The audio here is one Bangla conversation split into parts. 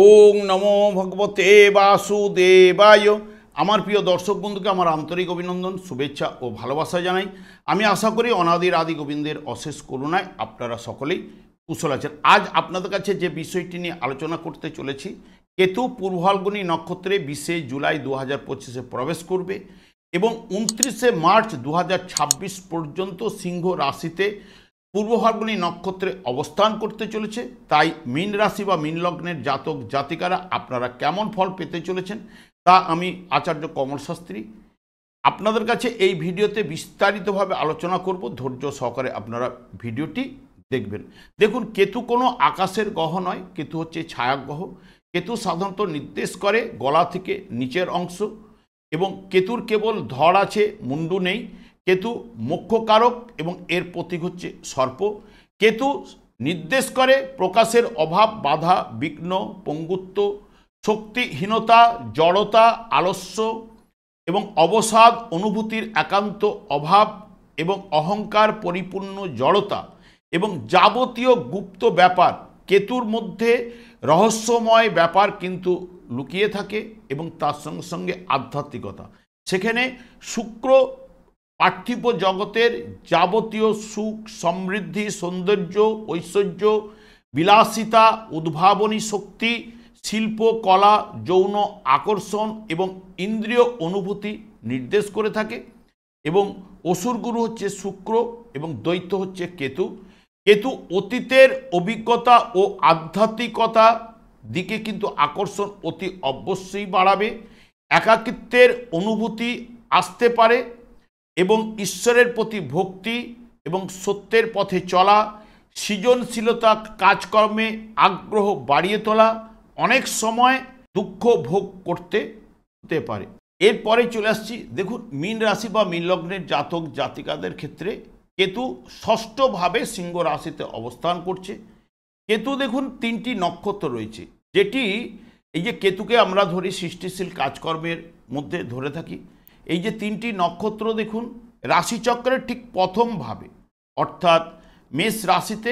ওং নমো ভগবতে বাসুদেবায়। আমার প্রিয় দর্শক বন্ধুকে আমার আন্তরিক অভিনন্দন, শুভেচ্ছা ও ভালোবাসা জানাই। আমি আশা করি অনাদির আদি গোবিন্দের অশেষ করুণায় আপনারা সকলেই কুশল আছেন। আজ আপনাদের কাছে যে বিষয়টি নিয়ে আলোচনা করতে চলেছি, কেতু পূর্ব ফাল্গুনী নক্ষত্রে 20 জুলাই 2025 প্রবেশ করবে এবং 29 মার্চ 2026 পর্যন্ত সিংহ রাশিতে পূর্ব ফাল্গুনী নক্ষত্রে অবস্থান করতে চলেছে। তাই মীন রাশি বা মীন লগ্নের জাতক জাতিকারা আপনারা কেমন ফল পেতে চলেছেন তা আমি আচার্য কমল শাস্ত্রী আপনাদের কাছে এই ভিডিওতে বিস্তারিতভাবে আলোচনা করব। ধৈর্য সহকারে আপনারা ভিডিওটি দেখবেন। দেখুন, কেতু কোনো আকাশের গ্রহ নয়, কেতু হচ্ছে ছায়াগ্রহ। কেতু সাধারণত নির্দেশ করে গলা থেকে নিচের অংশ এবং কেতুর কেবল ধড় আছে, মুন্ডু নেই। কেতু মোক্ষকারক এবং এর প্রতীক হচ্ছে সর্প। কেতু নির্দেশ করে প্রকাশের অভাব, বাধা, বিঘ্ন, পঙ্গুত্ব, শক্তিহীনতা, জড়তা, আলস্য এবং অবসাদ, অনুভূতির একান্ত অভাব এবং অহংকার পরিপূর্ণ জড়তা এবং যাবতীয় গুপ্ত ব্যাপার। কেতুর মধ্যে রহস্যময় ব্যাপার কিন্তু লুকিয়ে থাকে এবং তার সঙ্গে সঙ্গে আধ্যাত্মিকতা। সেখানে শুক্র পার্থিব জগতের যাবতীয় সুখ, সমৃদ্ধি, সৌন্দর্য, ঐশ্বর্য, বিলাসিতা, উদ্ভাবনী শক্তি, শিল্প, কলা, যৌন আকর্ষণ এবং ইন্দ্রিয় অনুভূতি নির্দেশ করে থাকে। এবং অসুর গুরু হচ্ছে শুক্র এবং দৈত্য হচ্ছে কেতু। কেতু অতীতের অভিজ্ঞতা ও আধ্যাত্মিকতা দিকে কিন্তু আকর্ষণ অতি অবশ্যই বাড়াবে। একাকিত্বের অনুভূতি আসতে পারে এবং ঈশ্বরের প্রতি ভক্তি এবং সত্যের পথে চলা, সৃজনশীলতা, কাজকর্মে আগ্রহ বাড়িয়ে তোলা, অনেক সময় দুঃখ ভোগ করতে হতে পারে। এরপরে চলে আসছি, দেখুন মীন রাশি বা মীন লগ্নের জাতক জাতিকাদের ক্ষেত্রে কেতু ষষ্ঠভাবে সিংহ রাশিতে অবস্থান করছে। কেতু দেখুন 3টি নক্ষত্র রয়েছে, যেটি এই যে কেতুকে আমরা ধরি সৃষ্টিশীল কাজকর্মের মধ্যে ধরে থাকি। এই যে 3টি নক্ষত্র দেখুন রাশিচক্রের ঠিক প্রথমভাবে, অর্থাৎ মেষ রাশিতে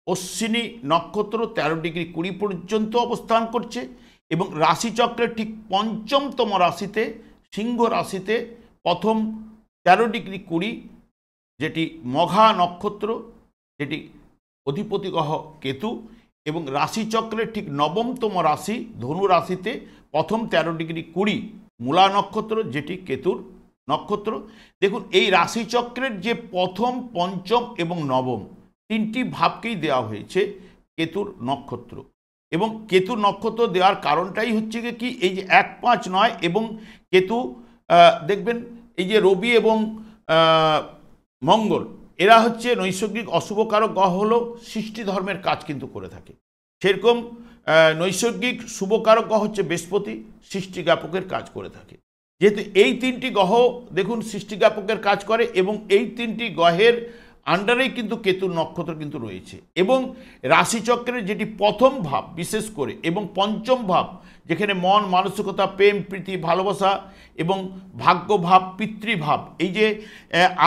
অশ্বিনী নক্ষত্র 13 ডিগ্রি 20 পর্যন্ত অবস্থান করছে এবং রাশিচক্রের ঠিক পঞ্চমতম রাশিতে সিংহ রাশিতে প্রথম 13 ডিগ্রি 20, যেটি মঘা নক্ষত্র, যেটি অধিপতি গ্রহ কেতু, এবং রাশিচক্রের ঠিক 9মতম রাশি ধনু রাশিতে প্রথম 13 ডিগ্রি 20 মূলা নক্ষত্র, যেটি কেতুর নক্ষত্র। দেখুন, এই রাশিচক্রের যে প্রথম, পঞ্চম এবং নবম 3টি ভাবকেই দেওয়া হয়েছে কেতুর নক্ষত্র। এবং কেতুর নক্ষত্র দেওয়ার কারণটাই হচ্ছে কি, এই যে 1, 5, 9 এবং কেতু দেখবেন এই যে রবি এবং মঙ্গল, এরা হচ্ছে নৈসর্গিক অশুভকারক গ্রহ, হলো সৃষ্টি ধর্মের কাজ কিন্তু করে থাকে। সেরকম নৈসর্গিক শুভকারক গ্রহ হচ্ছে বৃহস্পতি, সৃষ্টি জ্ঞাপকের কাজ করে থাকে। যেহেতু এই 3টি গ্রহ দেখুন সৃষ্টি জ্ঞাপকের কাজ করে এবং এই 3টি গ্রহের আন্ডারেই কিন্তু কেতুর নক্ষত্র কিন্তু রয়েছে। এবং রাশিচক্রের যেটি প্রথম ভাব বিশেষ করে এবং পঞ্চম ভাব, যেখানে মন, মানসিকতা, প্রেম, প্রীতি, ভালোবাসা এবং ভাগ্যভাব, পিতৃভাব, এই যে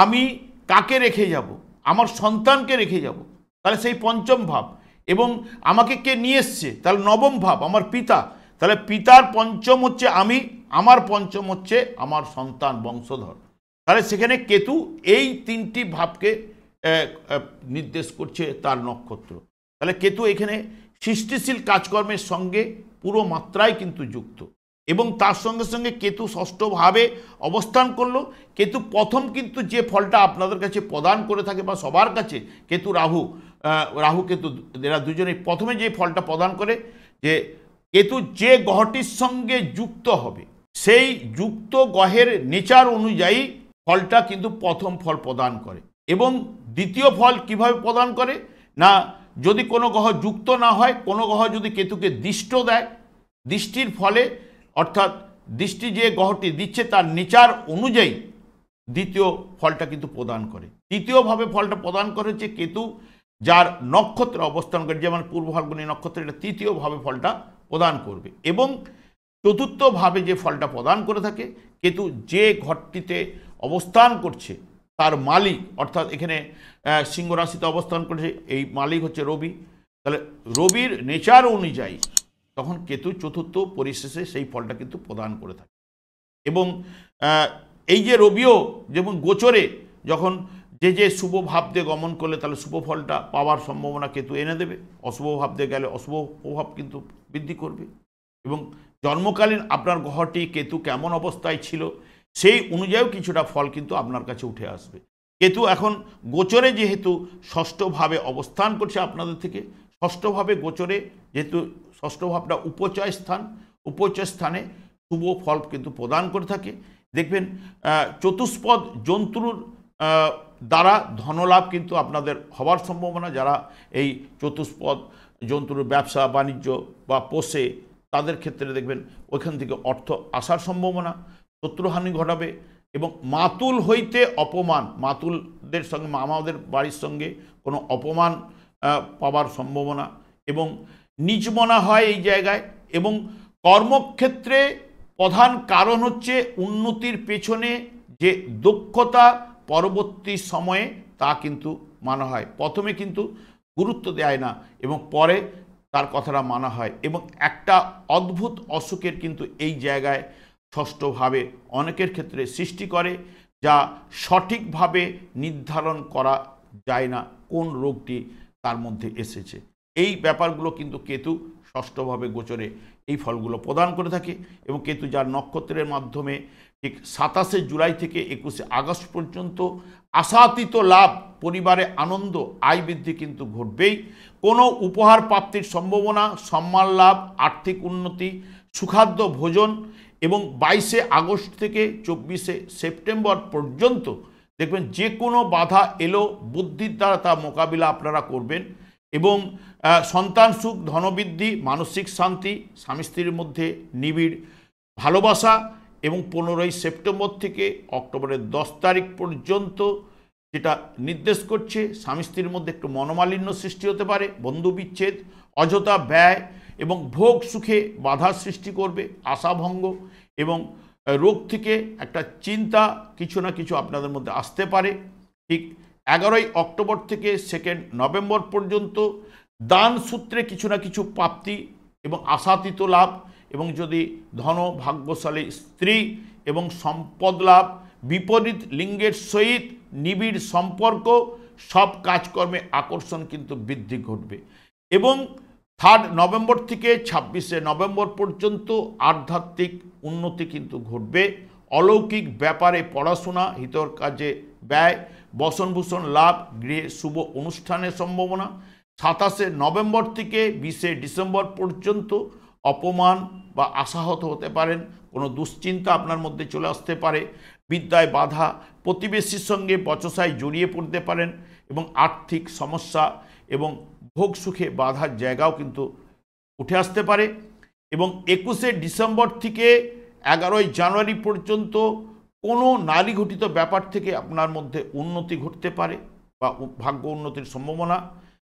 আমি কাকে রেখে যাব, আমার সন্তানকে রেখে যাব, তাহলে সেই পঞ্চম ভাব। এবং আমাকে কে নিয়ে এসছে, তাহলে নবম ভাব, আমার পিতা, তাহলে পিতার পঞ্চম হচ্ছে আমি, আমার পঞ্চম হচ্ছে আমার সন্তান, বংশধর। তাহলে সেখানে কেতু এই 3টি ভাবকে নির্দেশ করছে তার নক্ষত্র। তাহলে কেতু এখানে সৃষ্টিশীল কাজকর্মের সঙ্গে পুরো মাত্রায় কিন্তু যুক্ত। এবং তার সঙ্গে সঙ্গে কেতু ষষ্ঠভাবে অবস্থান করলো। কেতু প্রথম কিন্তু যে ফলটা আপনাদের কাছে প্রদান করে থাকে বা সবার কাছে, কেতু রাহু কেতু এরা দুজনেই প্রথমে যে ফলটা প্রদান করে, যে কেতু যে গ্রহটির সঙ্গে যুক্ত হবে সেই যুক্ত গ্রহের নেচার অনুযায়ী ফলটা কিন্তু প্রথম ফল প্রদান করে। এবং দ্বিতীয় ফল কিভাবে প্রদান করে না, যদি কোনো গ্রহ যুক্ত না হয়, কোনো গ্রহ যদি কেতুকে দৃষ্ট দেয়, দৃষ্টির ফলে, অর্থাৎ দৃষ্টি যে গ্রহটি দিচ্ছে তার নেচার অনুযায়ী দ্বিতীয় ফলটা কিন্তু প্রদান করে। তৃতীয়ভাবে ফলটা প্রদান করে হচ্ছে কেতু যার নক্ষত্রে অবস্থান করে, যেমন পূর্ব ফাল্গুনী নক্ষত্রে, এটা তৃতীয়ভাবে ফলটা প্রদান করবে। এবং চতুর্থভাবে যে ফলটা প্রদান করে থাকে, কেতু যে ঘরটিতে অবস্থান করছে তার মালিক, অর্থাৎ এখানে সিংহ রাশিতে অবস্থান করেছে, এই মালিক হচ্ছে রবি। তাহলে রবির নেচার অনুযায়ী তখন কেতু চতুর্থ পরিশেষে সেই ফলটা কিন্তু প্রদান করে থাকে। এবং এই যে রবিও যেমন গোচরে যখন যে শুভ ভাব দিয়ে গমন করলে তাহলে শুভ ফলটা পাওয়ার সম্ভাবনা কেতু এনে দেবে, অশুভ ভাব দিয়ে গেলে অশুভ প্রভাব কিন্তু বৃদ্ধি করবে। এবং জন্মকালীন আপনার গ্রহটি কেতু কেমন অবস্থায় ছিল সেই অনুযায়ীও কিছুটা ফল কিন্তু আপনার কাছে উঠে আসবে। কেতু এখন গোচরে যেহেতু ষষ্ঠভাবে অবস্থান করছে আপনাদের থেকে, ষষ্ঠভাবে গোচরে যেহেতু ষষ্ঠ ভাবটা উপচয় স্থান, উপচয় স্থানে শুভ ফল কিন্তু প্রদান করে থাকে। দেখবেন চতুষ্পদ জন্তুর দ্বারা ধনলাভ কিন্তু আপনাদের হওয়ার সম্ভাবনা, যারা এই চতুষ্পদ জন্তুর ব্যবসা বাণিজ্য বা পোষে তাদের ক্ষেত্রে দেখবেন ওইখান থেকে অর্থ আসার সম্ভাবনা, শত্রুহানি ঘটাবে। এবং মাতুল হইতে অপমান, মাতুলদের সঙ্গে আমাদের বাড়ির সঙ্গে কোনো অপমান পাওয়ার সম্ভাবনা এবং নিচমনা হয় এই জায়গায়। এবং কর্মক্ষেত্রে প্রধান কারণ হচ্ছে উন্নতির পেছনে যে দক্ষতা পরবর্তী সময়ে তা কিন্তু মানা হয়, প্রথমে কিন্তু গুরুত্ব দেয় না এবং পরে তার কথাটা মানা হয়। এবং একটা অদ্ভুত অসুখের কিন্তু এই জায়গায় ষষ্ঠভাবে অনেকের ক্ষেত্রে সৃষ্টি করে, যা সঠিকভাবে নির্ধারণ করা যায় না কোন রোগটি তার মধ্যে এসেছে। এই ব্যাপারগুলো কিন্তু কেতু ষষ্ঠভাবে গোচরে এই ফলগুলো প্রদান করে থাকে। এবং কেতু যার নক্ষত্রের মাধ্যমে ঠিক 27শে জুলাই থেকে 21শে আগস্ট পর্যন্ত আশাতীত লাভ, পরিবারে আনন্দ, আয় বৃদ্ধি কিন্তু ঘটবেই। কোনো উপহার প্রাপ্তির সম্ভাবনা, সম্মান লাভ, আর্থিক উন্নতি, সুখাদ্য ভোজন। এবং 22শে আগস্ট থেকে 24শে সেপ্টেম্বর পর্যন্ত দেখবেন যে কোনো বাধা এলো বুদ্ধির দ্বারা তা মোকাবিলা আপনারা করবেন। এবং সন্তান সুখ, ধনবৃদ্ধি, মানসিক শান্তি, স্বামী স্ত্রীর মধ্যে নিবিড় ভালোবাসা। এবং 15ই সেপ্টেম্বর থেকে অক্টোবরের 10 তারিখ পর্যন্ত যেটা নির্দেশ করছে, স্বামী স্ত্রীর মধ্যে একটু মনোমালিন্য সৃষ্টি হতে পারে, বন্ধু বিচ্ছেদ, অযথা ব্যয় এবং ভোগ সুখে বাধা সৃষ্টি করবে, আশাভঙ্গ এবং রোগ থেকে একটা চিন্তা কিছু না কিছু আপনাদের মধ্যে আসতে পারে। ঠিক 11ই অক্টোবর থেকে 2 নভেম্বর পর্যন্ত দান সূত্রে কিছু না কিছু প্রাপ্তি এবং আশাতীত লাভ। এবং যদি ধন, ভাগ্যশালী স্ত্রী এবং সম্পদ লাভ, বিপরীত লিঙ্গের সহিত নিবিড় সম্পর্ক, সব কাজকর্মে আকর্ষণ কিন্তু বৃদ্ধি ঘটবে। এবং 3 নভেম্বর থেকে 26শে নভেম্বর পর্যন্ত আধ্যাত্মিক উন্নতি কিন্তু ঘটবে। অলৌকিক ব্যাপারে পড়াশোনা, হিতর কাজে ব্যয়, বসনভূষণ লাভ, গৃহে শুভ অনুষ্ঠানের সম্ভাবনা। 27শে নভেম্বর থেকে 20শে ডিসেম্বর পর্যন্ত অপমান বা আশাহত হতে পারেন, কোনো দুশ্চিন্তা আপনার মধ্যে চলে আসতে পারে, বিদ্যায় বাধা, প্রতিবেশীর সঙ্গে বচসায় জড়িয়ে পড়তে পারেন এবং আর্থিক সমস্যা এবং ভোগ সুখে বাধার জায়গাও কিন্তু উঠে আসতে পারে। এবং 21শে ডিসেম্বর থেকে 11ই জানুয়ারি পর্যন্ত কোনো নারী ঘটিত ব্যাপার থেকে আপনার মধ্যে উন্নতি ঘটতে পারে বা ভাগ্য উন্নতির সম্ভাবনা।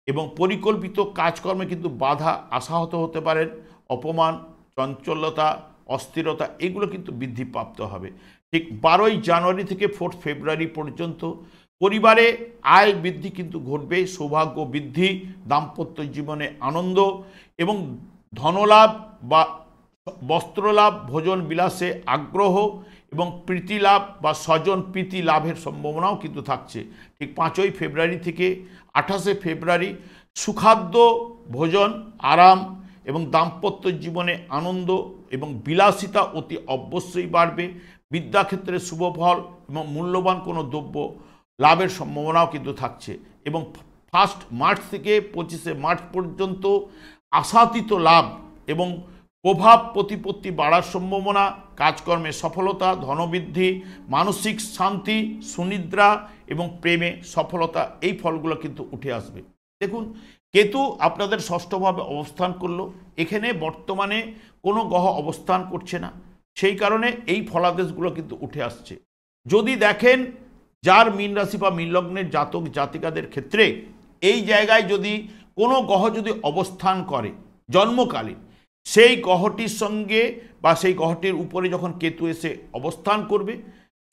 এবং পরিকল্পিত কাজকর্মে কিন্তু বাধা, আশাহত হতে পারেন, অপমান, চঞ্চলতা, অস্থিরতা এগুলো কিন্তু বৃদ্ধিপ্রাপ্ত হবে। ঠিক 12ই জানুয়ারি থেকে 4 ফেব্রুয়ারি পর্যন্ত পরিবারে আয় বৃদ্ধি কিন্তু ঘটবে, সৌভাগ্য বৃদ্ধি, দাম্পত্য জীবনে আনন্দ এবং ধনলাভ বা বস্ত্রলাভ, ভোজন বিলাসে আগ্রহ এবং প্রীতি লাভ বা স্বজন প্রীতি লাভের সম্ভাবনাও কিন্তু থাকছে। ঠিক 5ই ফেব্রুয়ারি থেকে 28শে ফেব্রুয়ারি সুখাদ্য ভোজন, আরাম এবং দাম্পত্য জীবনে আনন্দ এবং বিলাসিতা অতি অবশ্যই বাড়বে। বিদ্যাক্ষেত্রে শুভ ফল এবং মূল্যবান কোনো দ্রব্য লাভের সম্ভাবনাও কিন্তু থাকছে। এবং 1 মার্চ থেকে 25শে মার্চ পর্যন্ত আশাতীত লাভ এবং প্রভাব প্রতিপত্তি বাড়ার সম্ভাবনা, কাজকর্মে সফলতা, ধনবৃদ্ধি, মানসিক শান্তি, সুনিদ্রা এবং প্রেমে সফলতা, এই ফলগুলো কিন্তু উঠে আসবে। দেখুন, কেতু আপনাদের ষষ্ঠভাবে অবস্থান করলো, এখানে বর্তমানে কোনো গ্রহ অবস্থান করছে না, সেই কারণে এই ফলাদেশগুলো কিন্তু উঠে আসছে। যদি দেখেন যার মীন রাশি বা মীন লগ্নের জাতক জাতিকাদের ক্ষেত্রে এই জায়গায় যদি কোনো গ্রহ যদি অবস্থান করে জন্মকালীন, সেই গ্রহটির সঙ্গে বা সেই গ্রহটির উপরে যখন কেতু এসে অবস্থান করবে,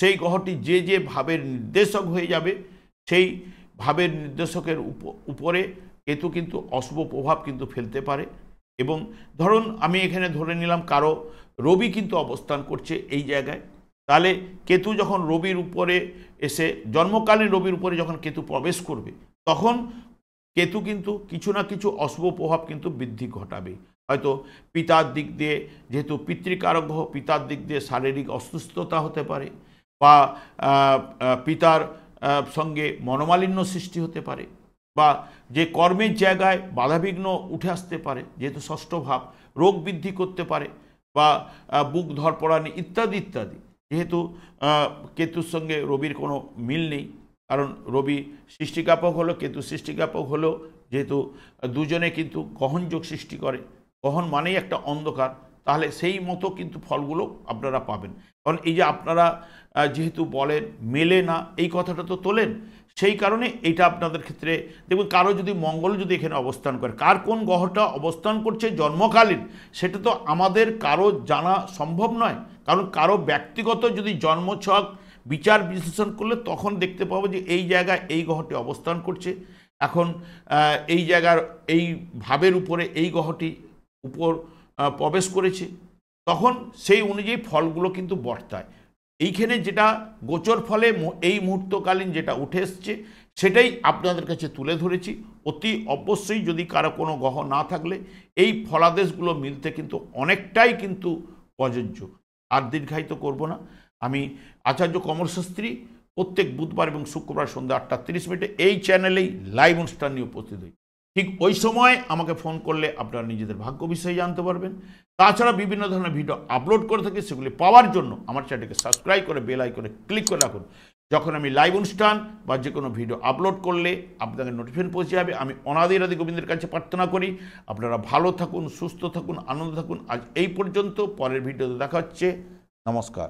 সেই গ্রহটি যে ভাবের নির্দেশক হয়ে যাবে, সেই ভাবের নির্দেশকের উপরে কেতু কিন্তু অশুভ প্রভাব কিন্তু ফেলতে পারে। এবং ধরুন আমি এখানে ধরে নিলাম কারো রবি কিন্তু অবস্থান করছে এই জায়গায়, তাহলে কেতু যখন রবির উপরে এসে জন্মকালীন রবির উপরে যখন কেতু প্রবেশ করবে, তখন কেতু কিন্তু কিছু না কিছু অশুভ প্রভাব কিন্তু বৃদ্ধি ঘটাবে। হয়তো পিতার দিক দিয়ে, যেহেতু পিতৃকারক গ্রহ, পিতার দিক দিয়ে শারীরিক অসুস্থতা হতে পারে, বা পিতার সঙ্গে মনোমালিন্য সৃষ্টি হতে পারে, বা যে কর্মের জায়গায় বাধাবিঘ্ন উঠে আসতে পারে, যেহেতু ষষ্ঠ ভাব রোগ বৃদ্ধি করতে পারে, বা বুক ধরপড়ানি ইত্যাদি ইত্যাদি। যেহেতু কেতুর সঙ্গে রবির কোনো মিল নেই, কারণ রবি সৃষ্টিজ্ঞাপক হলো, কেতু সৃষ্টিজ্ঞাপক হলেও যেহেতু দুজনে কিন্তু গহনযোগ সৃষ্টি করে, গহন মানেই একটা অন্ধকার, তাহলে সেই মতো কিন্তু ফলগুলো আপনারা পাবেন। কারণ এই যে আপনারা যেহেতু বলেন মেলে না, এই কথাটা তো তোলেন, সেই কারণে এইটা আপনাদের ক্ষেত্রে দেখুন, কারো যদি মঙ্গল যদি এখানে অবস্থান করে, কার কোন গ্রহটা অবস্থান করছে জন্মকালীন, সেটা তো আমাদের কারো জানা সম্ভব নয়। কারণ কারো ব্যক্তিগত যদি জন্মছক বিচার বিশ্লেষণ করলে তখন দেখতে পাবো যে এই জায়গায় এই গ্রহটি অবস্থান করছে, এখন এই জায়গার এই ভাবের উপরে এই গ্রহটি উপর প্রবেশ করেছে, তখন সেই অনুযায়ী ফলগুলো কিন্তু বর্তায়। এইখানে যেটা গোচর ফলে এই মুহূর্তকালীন যেটা উঠে এসছে সেটাই আপনাদের কাছে তুলে ধরেছি। অতি অবশ্যই যদি কারো কোনো গ্রহ না থাকলে এই ফলাদেশগুলো মিলতে কিন্তু অনেকটাই কিন্তু প্রযোজ্য। আর দীর্ঘায়িত করব না, আমি আচার্য কমল শাস্ত্রী প্রত্যেক বুধবার এবং শুক্রবার সন্ধ্যা 8:30 এই চ্যানেলেই লাইভ অনুষ্ঠান নিয়ে উপস্থিত হই। ঠিক ওই সময় আমাকে ফোন করলে আপনারা নিজেদের ভাগ্য বিষয়ে জানতে পারবেন। তাছাড়া বিভিন্ন ধরনের ভিডিও আপলোড করে থাকি, সেগুলি পাওয়ার জন্য আমার চ্যানেলকে সাবস্ক্রাইব করে বেল আইকনে ক্লিক করে রাখুন। যখন আমি লাইভ অনুষ্ঠান বা যে কোনো ভিডিও আপলোড করলে আপনাদের নোটিফিকেশন পৌঁছে যাবে। আমি অনাদি আদি গোবিন্দের কাছে প্রার্থনা করি আপনারা ভালো থাকুন, সুস্থ থাকুন, আনন্দ থাকুন। আজ এই পর্যন্ত, পরের ভিডিওতে দেখা হচ্ছে। নমস্কার।